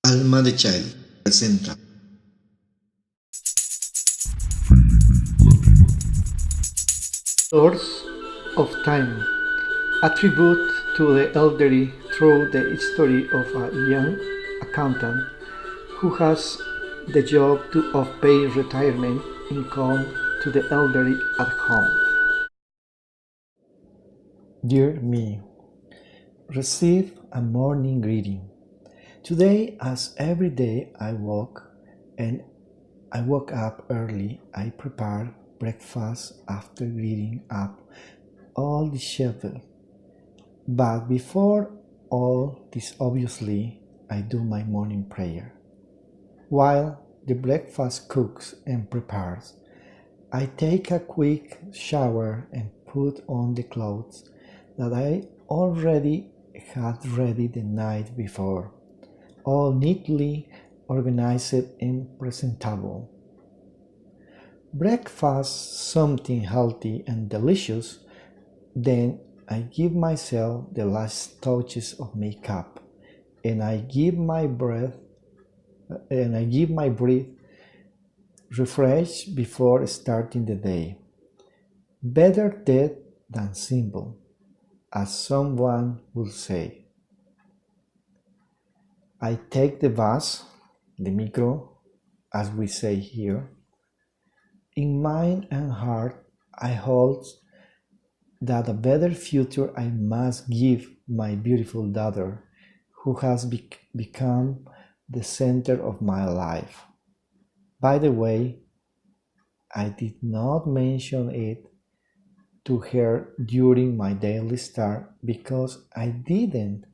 Alma de Niño presenta Source of Time, a tribute to the elderly through the history of a young accountant who has the job of paying retirement income to the elderly at home. Dear me, receive a morning greeting. Today, as every day and I woke up early, I prepare breakfast after greeting up all the shepherd. But before all this, obviously, I do my morning prayer. While the breakfast cooks and prepares, I take a quick shower and put on the clothes that I already had ready the night before, all neatly organized and presentable. Breakfast something healthy and delicious, then I give myself the last touches of makeup, and I give my breath refresh before starting the day. Better dead than simple, as someone would say. I take the bus, the micro, as we say here. In mind and heart, I hold that a better future I must give my beautiful daughter, who has become the center of my life. By the way, I did not mention it to her during my daily start because I didn't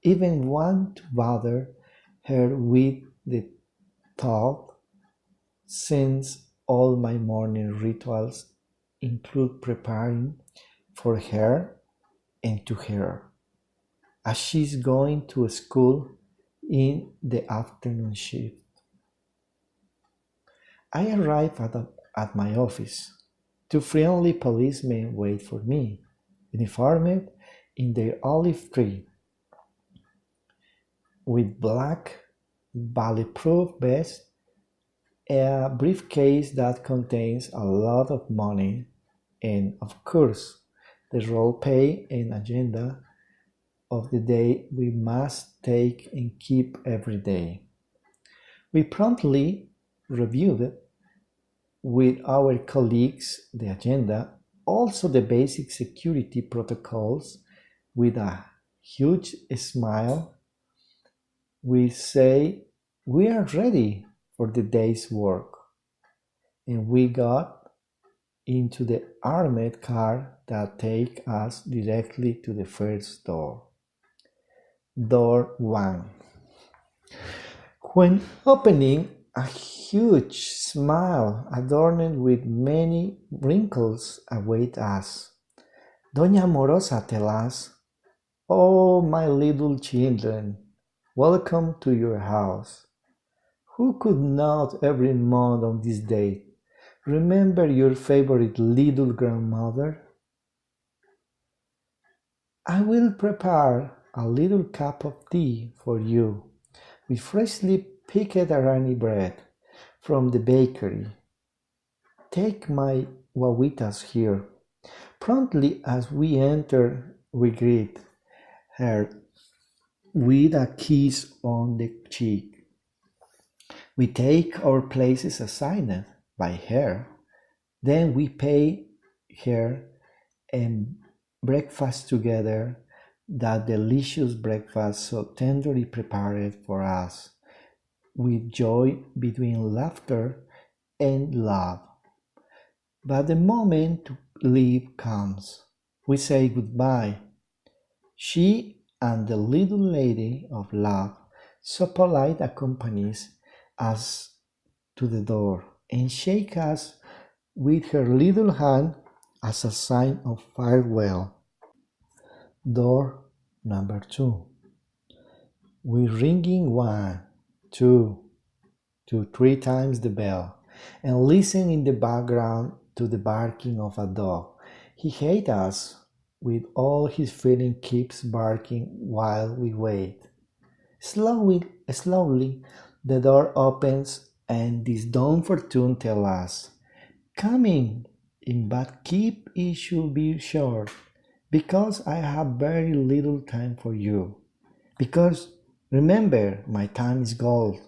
even want to bother her with the thought, since all my morning rituals include preparing for her and to her, as she's going to school in the afternoon shift. I arrive at my office. Two friendly policemen wait for me, uniformed in their olive tree, with black bulletproof vests, a briefcase that contains a lot of money, and of course, the role pay and agenda of the day we must take and keep every day. We promptly reviewed with our colleagues the agenda, also the basic security protocols. With a huge smile, we say we are ready for the day's work, and we got into the armored car that take us directly to the first door. Door 1. When opening, a huge smile adorned with many wrinkles await us. Doña Amorosa tells us, "Oh, my little children, welcome to your house. Who could not every month on this day remember your favorite little grandmother? I will prepare a little cup of tea for you with freshly picked Irani bread from the bakery. Take my wawitas here." Promptly as we enter, we greet her with a kiss on the cheek. We take our places assigned by her. Then we pay her and breakfast together, that delicious breakfast so tenderly prepared for us, with joy between laughter and love. But the moment to leave comes. We say goodbye. She and the little lady of love, so polite, accompanies us to the door and shakes us with her little hand as a sign of farewell. Door number 2. We ringing one, two, two, three times the bell, and listen in the background to the barking of a dog. He hates us with all his feeling, keeps barking while we wait. Slowly, the door opens, and this Don Fortune tells us, "Come in, but keep it should be short, because I have very little time for you. Because remember, my time is gold.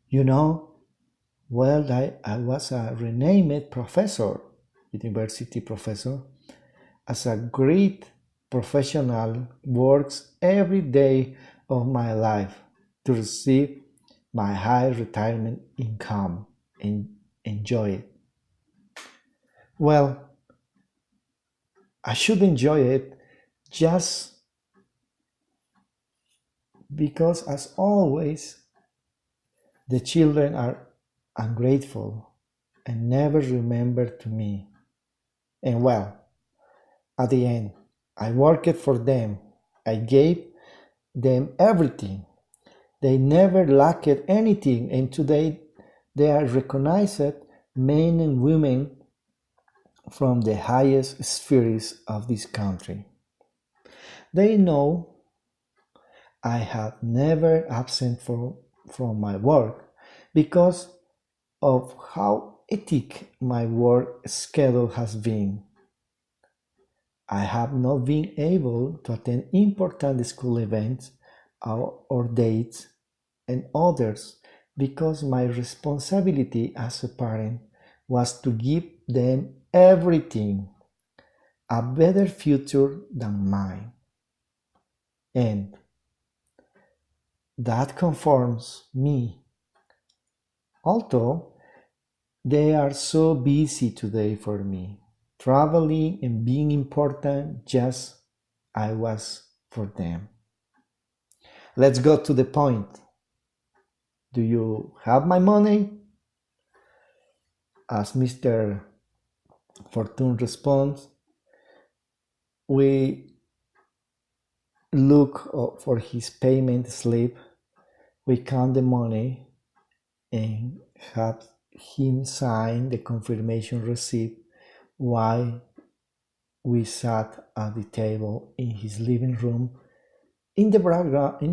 You know, well, I was a renamed professor, university professor, as a great professional works every day of my life to receive my high retirement income and enjoy it. Well, I should enjoy it just because, as always, the children are ungrateful and never remember to me. And well, at the end, I worked for them. I gave them everything. They never lacked anything, and today they are recognized men and women from the highest spheres of this country. They know I have never absent from my work because of how hectic my work schedule has been. I have not been able to attend important school events or dates and others because my responsibility as a parent was to give them everything, a better future than mine. And that conforms me. Although they are so busy today for me, traveling and being important just I was for them. Let's go to the point. Do you have my money? As Mr. Fortune responds, we look for his payment slip, we count the money, and have him sign the confirmation receipt while we sat at the table in his living room. In the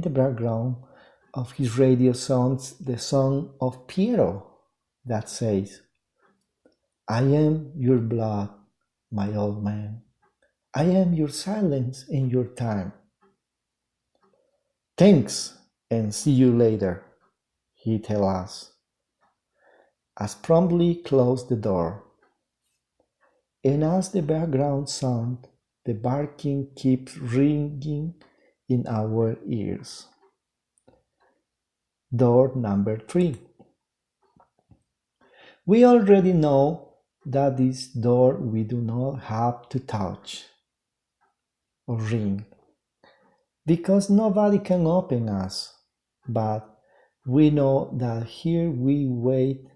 background of his radio sounds the song of Piero that says, "I am your blood, my old man. I am your silence and your time. Thanks, and see you later," he tells us, as promptly closed the door. And as the background sound, the barking keeps ringing in our ears. Door number 3. We already know that this door we do not have to touch or ring, because nobody can open us, but we know that here we wait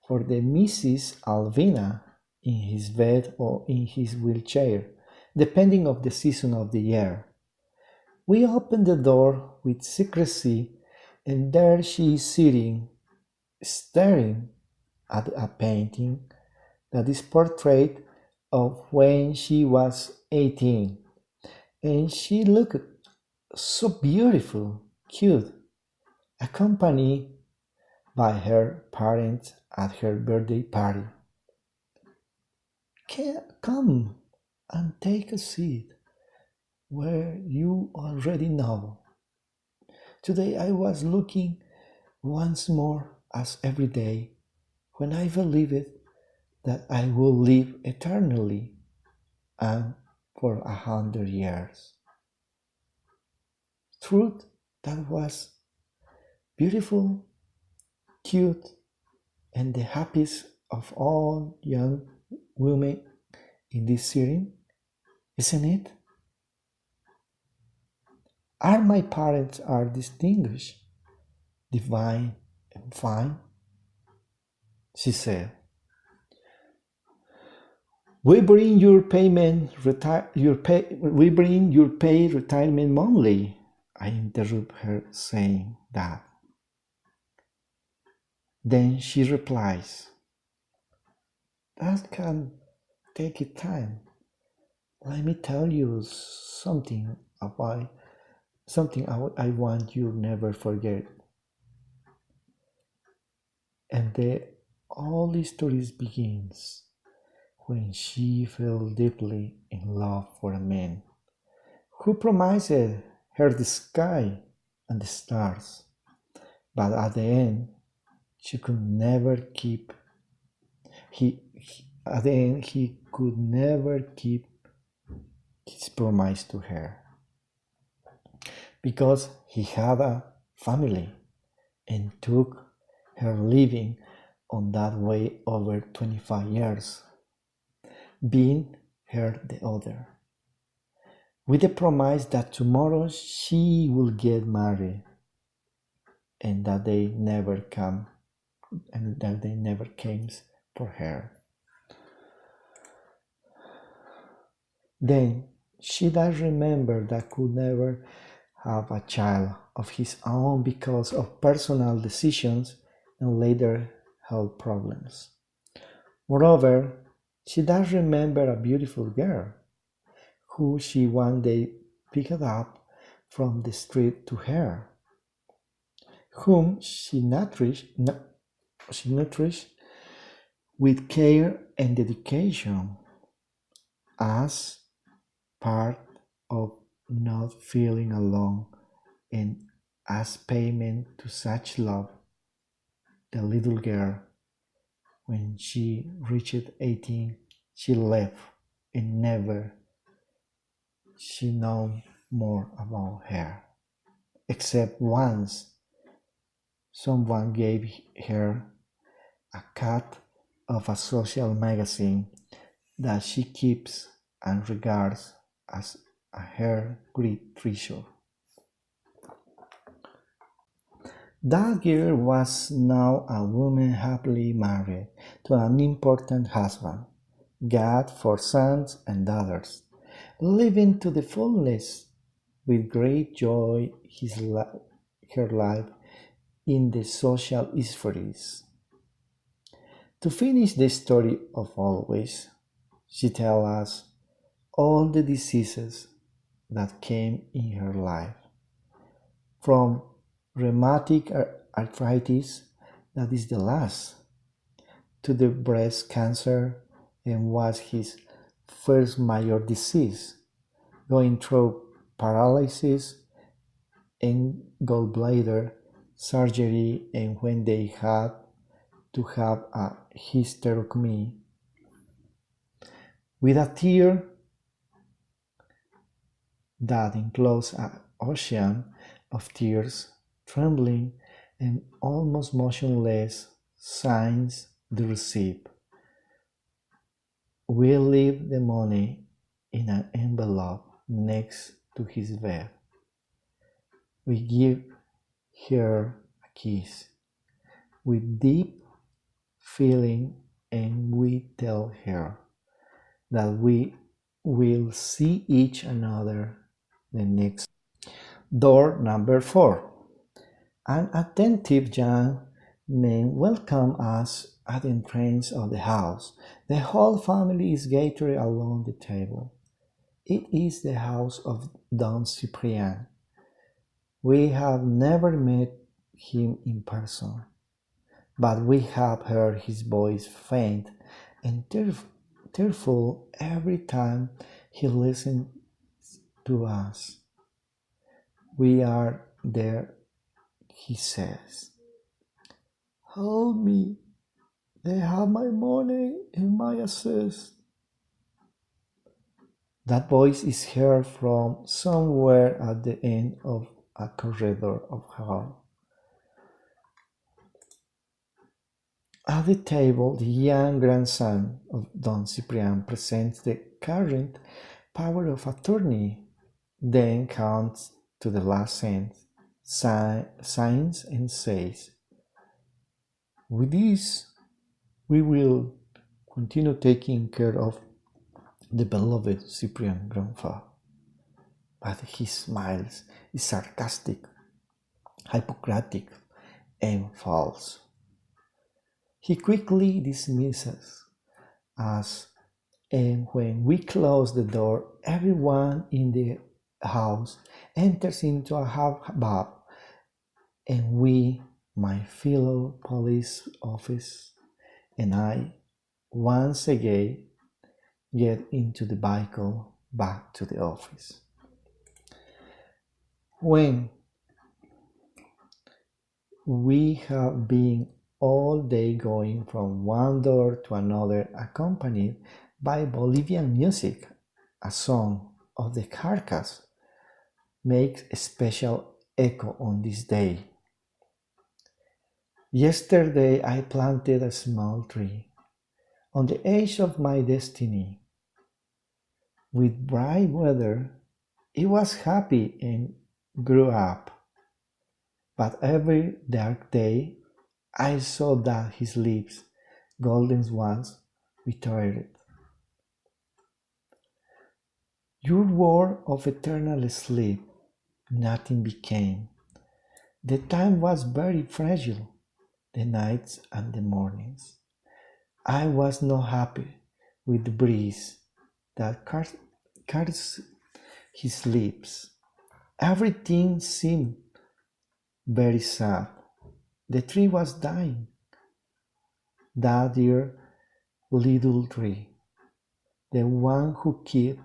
for the Mrs. Alvina in his bed or in his wheelchair, depending on the season of the year. We open the door with secrecy, and there she is sitting, staring at a painting that is portrait of when she was 18, and she looked so beautiful, cute, accompanied by her parents at her birthday party. Come and take a seat where you already know. Today I was looking once more, as every day, when I believed that I will live eternally and for 100 years. Truth that was beautiful, cute, and the happiest of all young women in this series, isn't it? My parents are distinguished, divine, and fine? She said. We bring your pay retirement monthly. I interrupt her, saying that. Then she replies, "That can take it time. Let me tell you something about something I want you never forget. And the all stories begins when she fell deeply in love for a man who promised her the sky and the stars, but at the end she could never keep at the end he could never keep his promise to her because he had a family and took her living on that way over 25 years, being her the other, with the promise that tomorrow she will get married and that they never came for her. Then she does remember that could never have a child of his own because of personal decisions and later health problems. Moreover, she does remember a beautiful girl who she one day picked up from the street to her, whom she nourished with care and dedication as part of not feeling alone and as payment to such love. The little girl, when she reached 18, she left and never she know more about her, except once someone gave her a cut of a social magazine that she keeps and regards as her great treasure. That girl was now a woman happily married to an important husband, God for sons and daughters, living to the fullness with great joy her life in the social spheres. To finish the story of always, she tells us all the diseases that came in her life, from rheumatic arthritis, that is the last, to the breast cancer and was his first major disease, going through paralysis and gallbladder surgery, and when they had to have a hysterectomy. With a tear that enclosed an ocean of tears, trembling and almost motionless, signs the receipt. We leave the money in an envelope next to his bed. We give her a kiss with deep feeling, and we tell her that we will see each another the next. Door number 4. An attentive young man welcomes us at the entrance of the house. The whole family is gathered along the table. It is the house of Don Cyprian. We have never met him in person, but we have heard his voice faint and tearful every time he listens to us. We are there, he says. Help me, they have my money and my assets. That voice is heard from somewhere at the end of a corridor of hall. At the table, the young grandson of Don Cyprian presents the current power of attorney, then counts to the last cent, signs and says, with this, we will continue taking care of the beloved Cyprian grandfather. But his smile is sarcastic, hypocritic, and false. He quickly dismisses us, and when we close the door, everyone in the house enters into a hubbub, and we, my fellow police officers, and I, once again, get into the vehicle back to the office. When we have been all day going from one door to another, accompanied by Bolivian music, a song of the carcass makes a special echo on this day. Yesterday I planted a small tree on the edge of my destiny. With bright weather, it was happy and grew up. But every dark day, I saw that his leaves, golden ones, withered. Your word of eternal sleep, nothing became. The time was very fragile, the nights and the mornings. I was not happy with the breeze that caressed his lips. Everything seemed very sad. The tree was dying. That dear little tree, the one who kept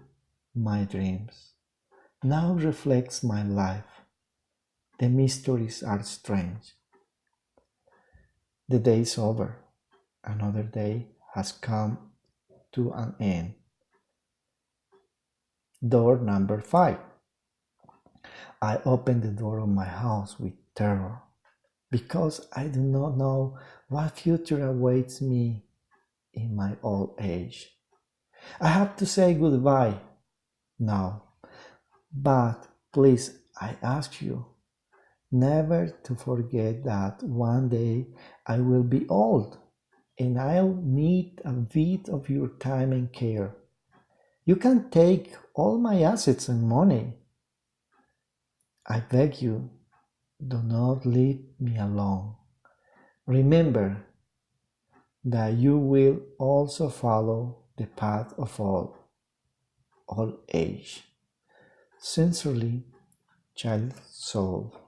my dreams, now reflects my life. The mysteries are strange. The day is over. Another day has come to an end. Door number 5. I open the door of my house with terror, because I do not know what future awaits me in my old age. I have to say goodbye now, but please, I ask you, never to forget that one day I will be old and I'll need a bit of your time and care. You can take all my assets and money. I beg you, do not leave me alone. Remember that you will also follow the path of old age. Sincerely, Child Soul.